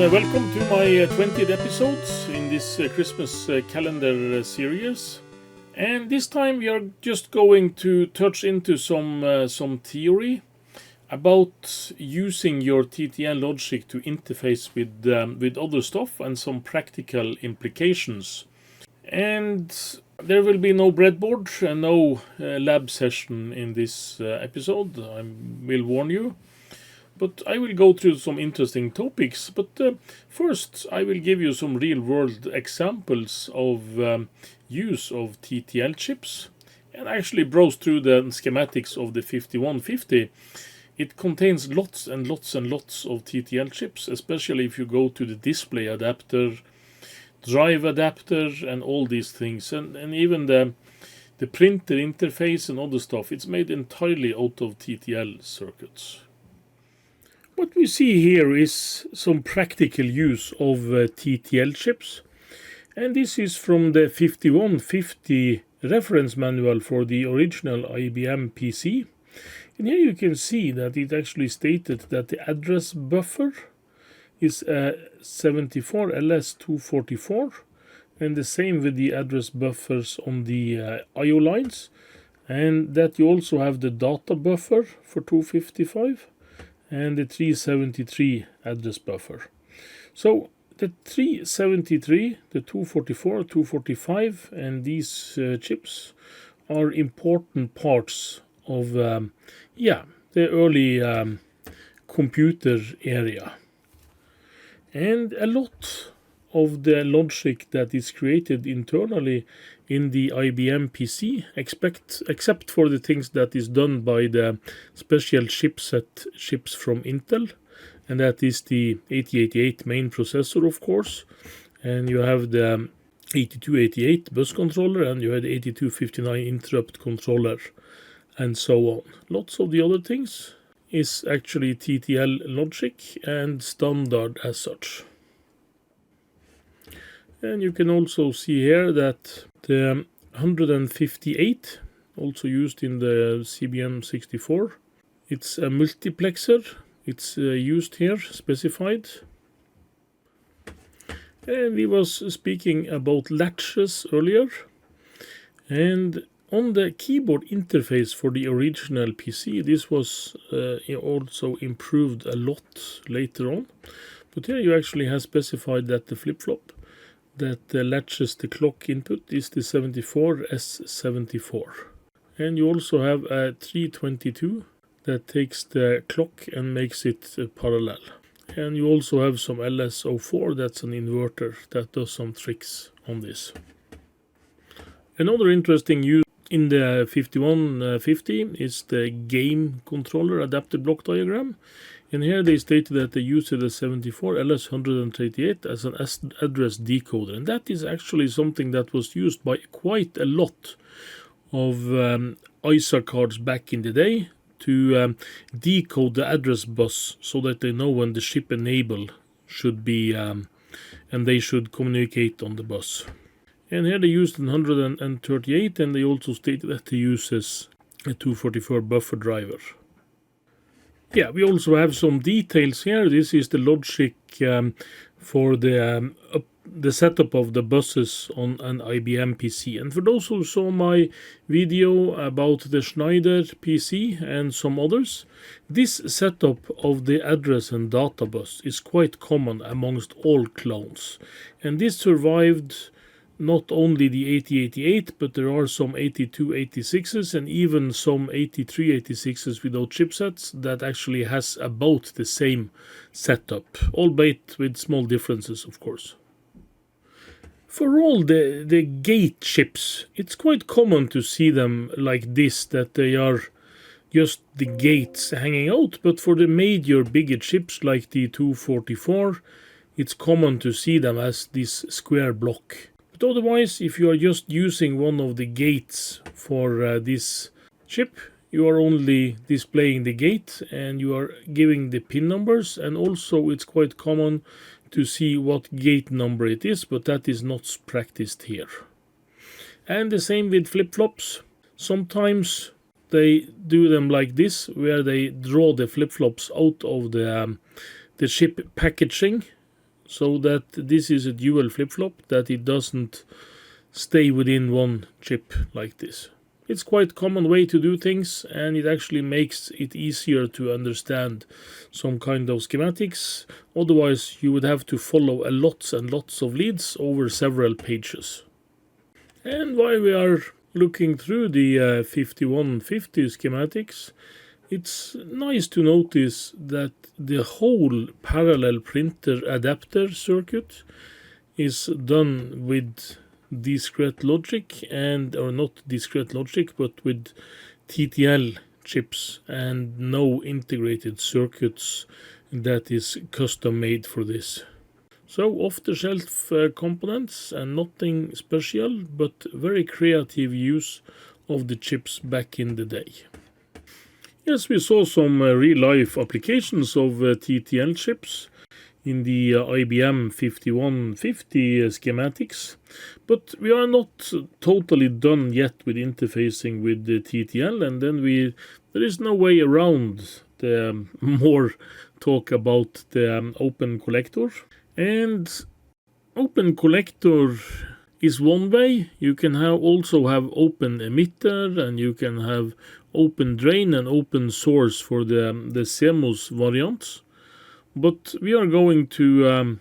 welcome to my 20th episode in this Christmas calendar series. And this time we are just going to touch into some theory about using your TTL logic to interface with other stuff and some practical implications. And there will be no breadboard and no lab session in this episode, I will warn you. But I will go through some interesting topics. But first, I will give you some real-world examples of use of TTL chips and actually browse through the schematics of the 5150. It contains lots and lots and lots of TTL chips, especially if you go to the display adapter, drive adapter, and all these things. And even the printer interface and other stuff, it's made entirely out of TTL circuits. What we see here is some practical use of TTL chips, and this is from the 5150 reference manual for the original IBM PC. And here you can see that it actually stated that the address buffer is 74LS244, and the same with the address buffers on the IO lines, and that you also have the data buffer for 255. And the 373 address buffer. So the 373, the 244, 245, and these chips are important parts of the early computer area. And a lot of the logic that is created internally in the IBM PC, except for the things that is done by the special chipset chips from Intel, and that is the 8088 main processor, of course, and you have the 8288 bus controller, and you have the 8259 interrupt controller, and so on. Lots of the other things is actually TTL logic and standard as such. And you can also see here that the 158, also used in the CBM64, it's a multiplexer. It's used here, specified. And we was speaking about latches earlier. And on the keyboard interface for the original PC, this was also improved a lot later on. But here you actually have specified that the flip-flop that latches the clock input is the 74S74. And you also have a 322 that takes the clock and makes it parallel. And you also have some LS04, that's an inverter that does some tricks on this. Another interesting use in the 5150 is the game controller adapter block diagram. And here they stated that they used the 74LS138 as an address decoder. And that is actually something that was used by quite a lot of ISA cards back in the day to decode the address bus so that they know when the chip enable should be and they should communicate on the bus. And here they used 138, and they also stated that they uses a 244 buffer driver. Yeah, we also have some details here. This is the logic for the setup of the buses on an IBM PC. And for those who saw my video about the Schneider PC and some others, this setup of the address and data bus is quite common amongst all clones. And this survived not only the 8088, but there are some 8286s and even some 8386s without chipsets that actually has about the same setup, albeit with small differences, of course. For all the gate chips, it's quite common to see them like this, that they are just the gates hanging out, but for the major bigger chips like the 244, it's common to see them as this square block. But otherwise, if you are just using one of the gates for this chip, you are only displaying the gate and you are giving the pin numbers, and also it's quite common to see what gate number it is, but that is not practiced here. And the same with flip-flops. Sometimes they do them like this, where they draw the flip-flops out of the chip packaging so that this is a dual flip-flop, that it doesn't stay within one chip like this. It's quite a common way to do things, and it actually makes it easier to understand some kind of schematics. Otherwise, you would have to follow a lots and lots of leads over several pages. And while we are looking through the 5150 schematics, it's nice to notice that the whole parallel printer adapter circuit is done with discrete logic, or not discrete logic, but with TTL chips and no integrated circuits that is custom made for this. So off-the-shelf components and nothing special, but very creative use of the chips back in the day. Yes, we saw some real-life applications of TTL chips in the IBM 5150 schematics, but we are not totally done yet with interfacing with the TTL, and then there is no way around the more talk about the open collector. And open collector is one way. You can also have open emitter, and you can have open drain and open source for the CMOS variants. But we are going to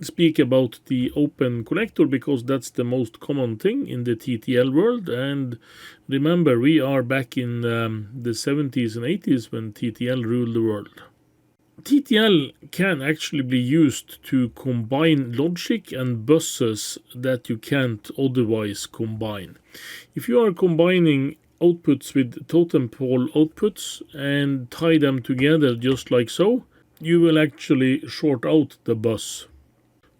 speak about the open collector because that's the most common thing in the TTL world. And remember, we are back in the 70s and 80s when TTL ruled the world. TTL can actually be used to combine logic and buses that you can't otherwise combine. If you are combining outputs with totem pole outputs and tie them together just like so, you will actually short out the bus.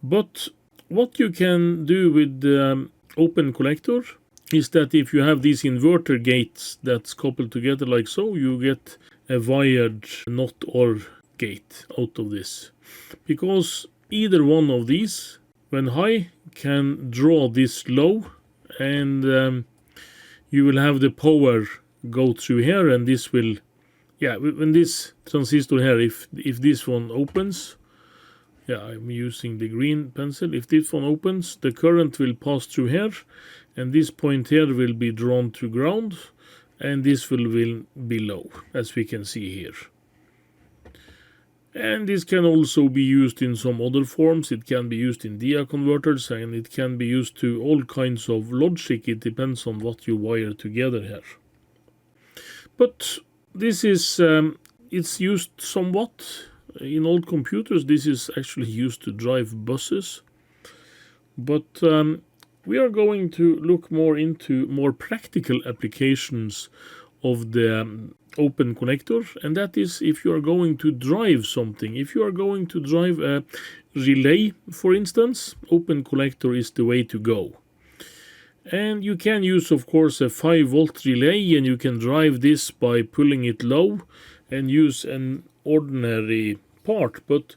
But what you can do with the open collector is that if you have these inverter gates that's coupled together like so, you get a wired NOT OR gate out of this, because either one of these, when high, can draw this low, and you will have the power go through here, and this will, when this transistor here, if this one opens, I'm using the green pencil, if this one opens, the current will pass through here, and this point here will be drawn to ground, and this will be low, as we can see here. And this can also be used in some other forms. It can be used in dia converters, and it can be used to all kinds of logic. It depends on what you wire together here. But this is, it's used somewhat in old computers. This is actually used to drive buses. But we are going to look more into more practical applications of the open connector, and that is if you are going to drive something. If you are going to drive a relay, for instance, open collector is the way to go. And you can use, of course, a 5-volt relay, and you can drive this by pulling it low and use an ordinary part. But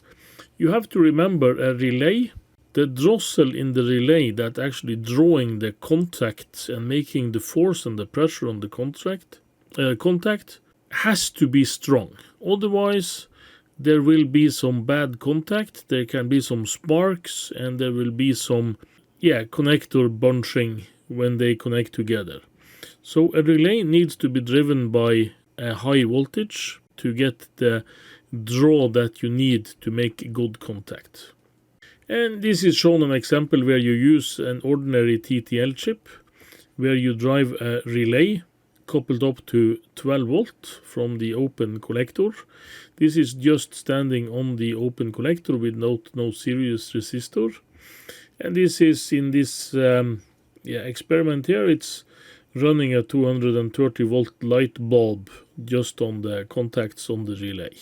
you have to remember, a relay, the drossel in the relay that actually drawing the contacts and making the force and the pressure on the contact has to be strong. Otherwise, there will be some bad contact, there can be some sparks, and there will be some connector bunching when they connect together. So a relay needs to be driven by a high voltage to get the draw that you need to make good contact. And this is shown an example where you use an ordinary TTL chip, where you drive a relay coupled up to 12 volt from the open collector. This is just standing on the open collector with no series resistor. And this is in this experiment here, it's running a 230 volt light bulb just on the contacts on the relay.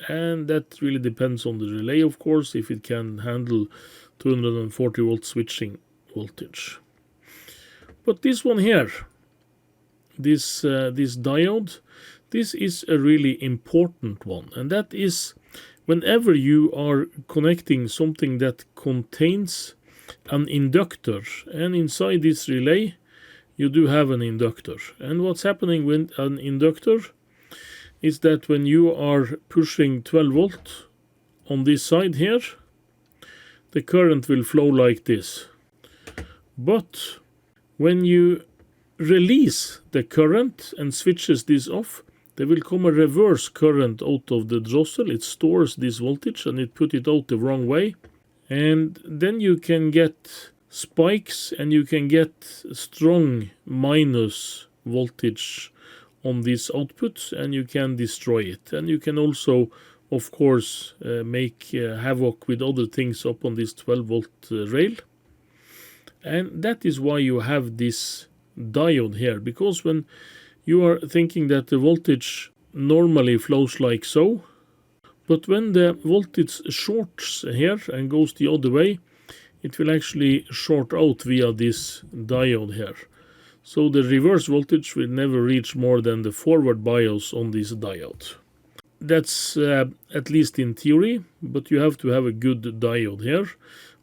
And that really depends on the relay, of course, if it can handle 240 volt switching voltage. But this one here, this diode, this is a really important one, and that is whenever you are connecting something that contains an inductor, and inside this relay you do have an inductor. And what's happening with an inductor is that when you are pushing 12 volt on this side here, the current will flow like this. But when you release the current and switches this off, there will come a reverse current out of the drossel. It stores this voltage and it put it out the wrong way. And then you can get spikes and you can get strong minus voltage on this output, and you can destroy it. And you can also, of course, make havoc with other things up on this 12-volt rail. And that is why you have this diode here, because when you are thinking that the voltage normally flows like so, but when the voltage shorts here and goes the other way, it will actually short out via this diode here. So the reverse voltage will never reach more than the forward bias on this diode. That's at least in theory, but you have to have a good diode here.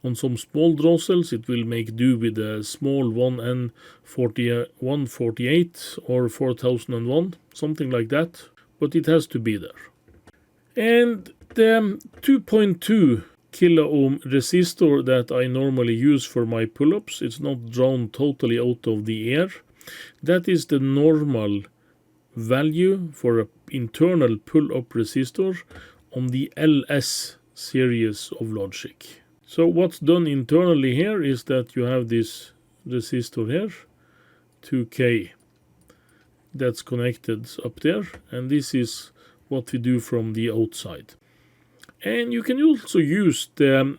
On some small drossels it will make do with a small 1N148 or 4001, something like that, but it has to be there. And the 2.2 kilo ohm resistor that I normally use for my pull-ups, it's not drawn totally out of the air. That is the normal value for an internal pull-up resistor on the LS series of logic. So what's done internally here is that you have this resistor here, 2K, that's connected up there, and this is what we do from the outside. And you can also use the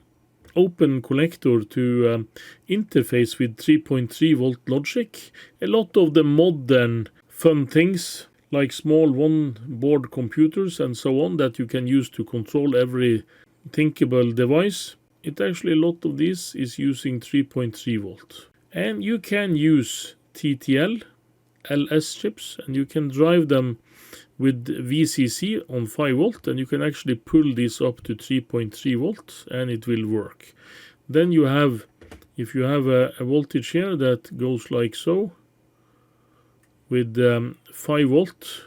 open collector to interface with 3.3 volt logic. A lot of the modern fun things like small one board computers and so on that you can use to control every thinkable device, it actually a lot of this is using 3.3 volt. And you can use TTL LS chips and you can drive them with VCC on 5 volt, and you can actually pull this up to 3.3 volt and it will work. Then you have, if you have a voltage here that goes like so with 5 volt,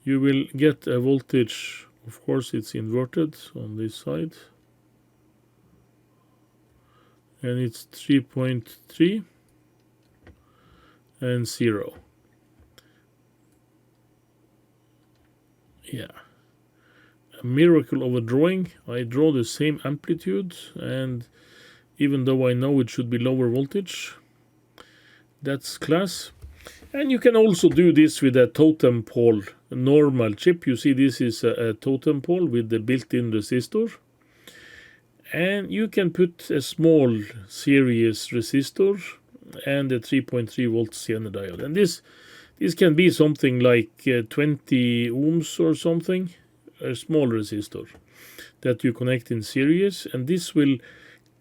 you will get a voltage, of course it's inverted on this side, and it's 3.3 and 0. Yeah, a miracle of a drawing. I draw the same amplitude, and even though I know it should be lower voltage, that's class. And you can also do this with a totem pole normal chip. You see this is a totem pole with the built-in resistor, and you can put a small series resistor and a 3.3 volt Zener diode. And this can be something like 20 ohms or something, a small resistor that you connect in series, and this will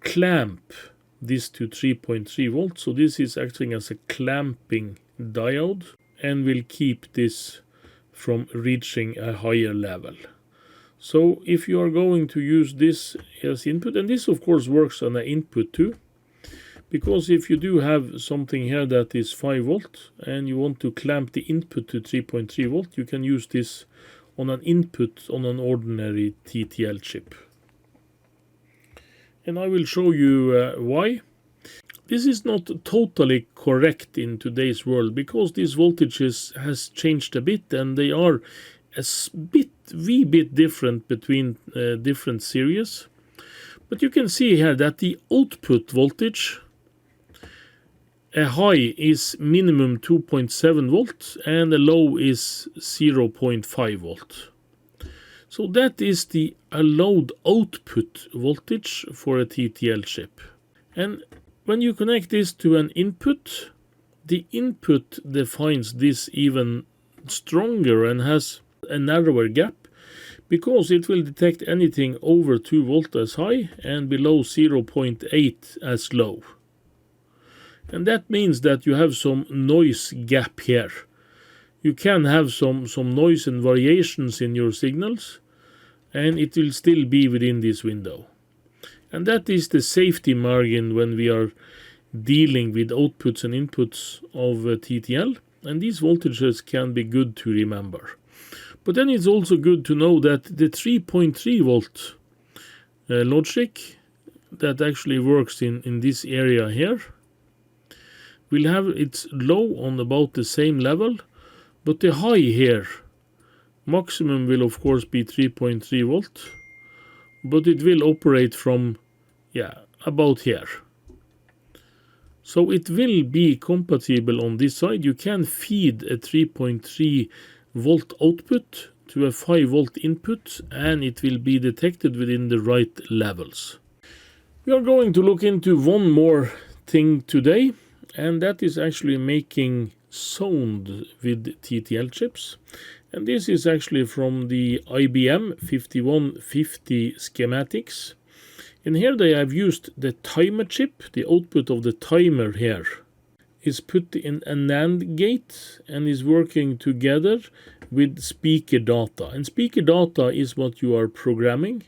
clamp this to 3.3 volts. So this is acting as a clamping diode and will keep this from reaching a higher level. So if you are going to use this as input, and this of course works on an input too, because if you do have something here that is 5 volt and you want to clamp the input to 3.3 volt, you can use this on an input on an ordinary TTL chip. And I will show you why. This is not totally correct in today's world, because these voltages has changed a bit and they are a wee bit different between different series. But you can see here that the output voltage, a high is minimum 2.7 volt and a low is 0.5 volt. So that is the allowed output voltage for a TTL chip. And when you connect this to an input, the input defines this even stronger and has a narrower gap, because it will detect anything over 2 volt as high and below 0.8 as low. And that means that you have some noise gap here. You can have some noise and variations in your signals, and it will still be within this window. And that is the safety margin when we are dealing with outputs and inputs of TTL, and these voltages can be good to remember. But then it's also good to know that the 3.3 volt logic that actually works in this area here will have its low on about the same level, but the high here, maximum will of course be 3.3 volt, but it will operate from, about here. So it will be compatible on this side. You can feed a 3.3 volt output to a 5 volt input, and it will be detected within the right levels. We are going to look into one more thing today, and that is actually making sound with TTL chips. And this is actually from the IBM 5150 schematics. And here they have used the timer chip. The output of the timer here is put in a NAND gate and is working together with speaker data. And speaker data is what you are programming.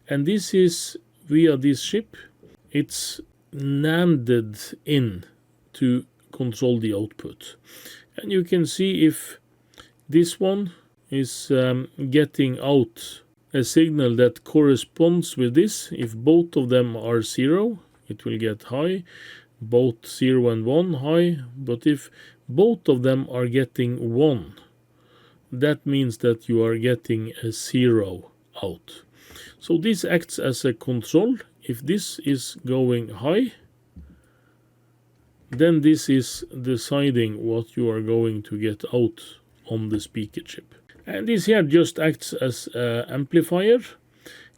And this is via this chip. It's NANDed in to control the output. And you can see if this one is getting out a signal that corresponds with this. If both of them are 0, it will get high. Both 0 and 1 high. But if both of them are getting 1, that means that you are getting a 0 out. So this acts as a control. If this is going high, then this is deciding what you are going to get out on the speaker chip. And this here just acts as an amplifier.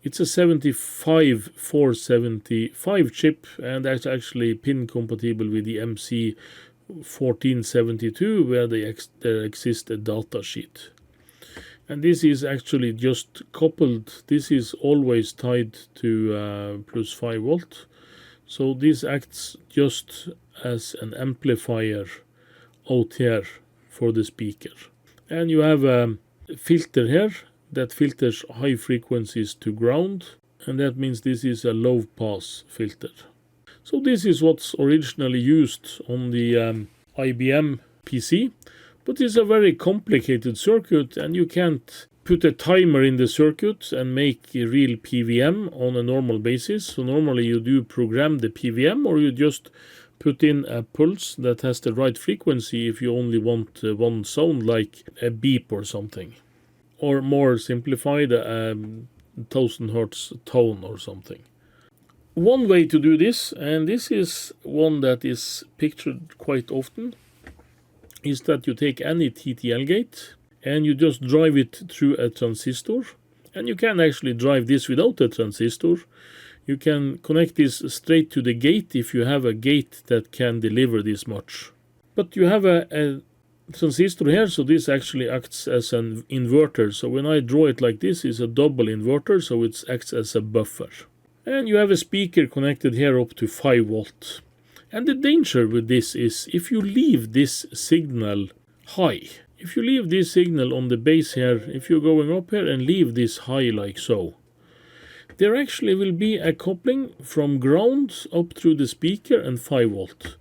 It's a 75475 chip, and that's actually pin compatible with the MC1472, where there exists a data sheet. And this is actually just coupled. This is always tied to plus 5 volt. So this acts just as an amplifier out here for the speaker. And you have a filter here that filters high frequencies to ground, and that means this is a low pass filter. So this is what's originally used on the IBM PC, but it's a very complicated circuit, and you can't put a timer in the circuit and make a real PWM on a normal basis. So normally you do program the PWM, or you just put in a pulse that has the right frequency if you only want one sound, like a beep or something. Or more simplified, 1000 hertz tone or something. One way to do this, and this is one that is pictured quite often, is that you take any TTL gate and you just drive it through a transistor. And you can actually drive this without a transistor. You can connect this straight to the gate if you have a gate that can deliver this much. But you have a transistor here, so this actually acts as an inverter. So when I draw it like this, it's a double inverter, so it acts as a buffer. And you have a speaker connected here up to 5 volt. And the danger with this is if you leave this signal high, if you leave this signal on the base here, if you're going up here and leave this high like so, there actually will be a coupling from ground up through the speaker and 5 volt.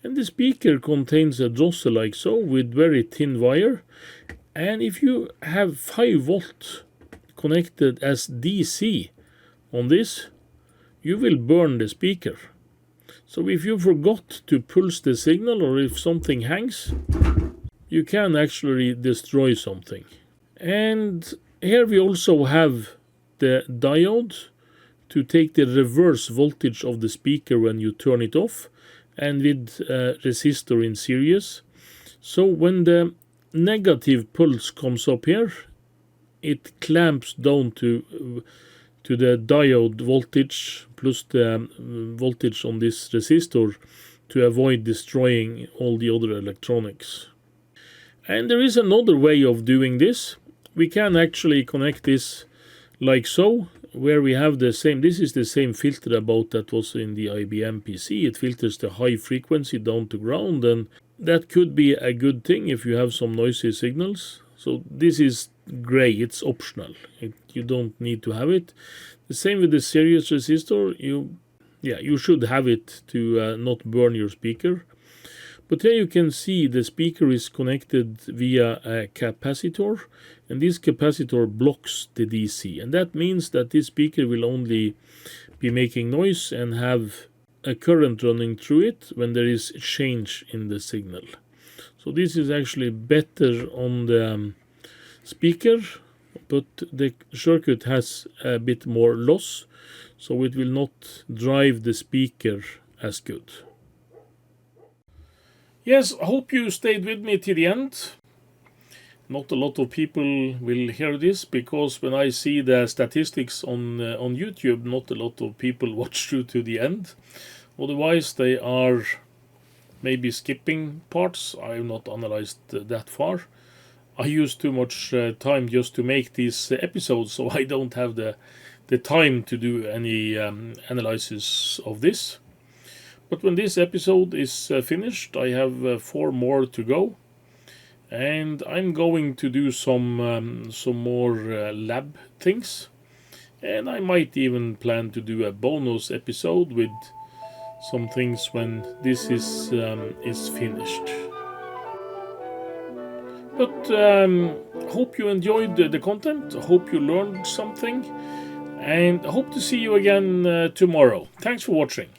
And the speaker contains a drossel like so with very thin wire. And if you have 5 volt connected as DC on this, you will burn the speaker. So if you forgot to pulse the signal, or if something hangs, you can actually destroy something. And here we also have the diode to take the reverse voltage of the speaker when you turn it off, and with a resistor in series. So when the negative pulse comes up here, it clamps down to the diode voltage plus the voltage on this resistor to avoid destroying all the other electronics. And there is another way of doing this. We can actually connect this like so, where we have the same, this is the same filter about that was in the IBM PC. It filters the high frequency down to ground, and that could be a good thing if you have some noisy signals. So this is gray, it's optional. You don't need to have it. The same with the series resistor. You should have it to not burn your speaker. But here you can see the speaker is connected via a capacitor, and this capacitor blocks the DC, and that means that this speaker will only be making noise and have a current running through it when there is change in the signal. So this is actually better on the speaker, but the circuit has a bit more loss, so it will not drive the speaker as good. Yes, I hope you stayed with me to the end. Not a lot of people will hear this, because when I see the statistics on YouTube, not a lot of people watch through to the end. Otherwise, they are maybe skipping parts. I have not analyzed that far. I use too much time just to make these episodes, so I don't have the time to do any analysis of this. But when this episode is finished, I have 4 more to go, and I'm going to do some more lab things, and I might even plan to do a bonus episode with some things when this is finished. But hope you enjoyed the content. Hope you learned something, and hope to see you again tomorrow. Thanks for watching.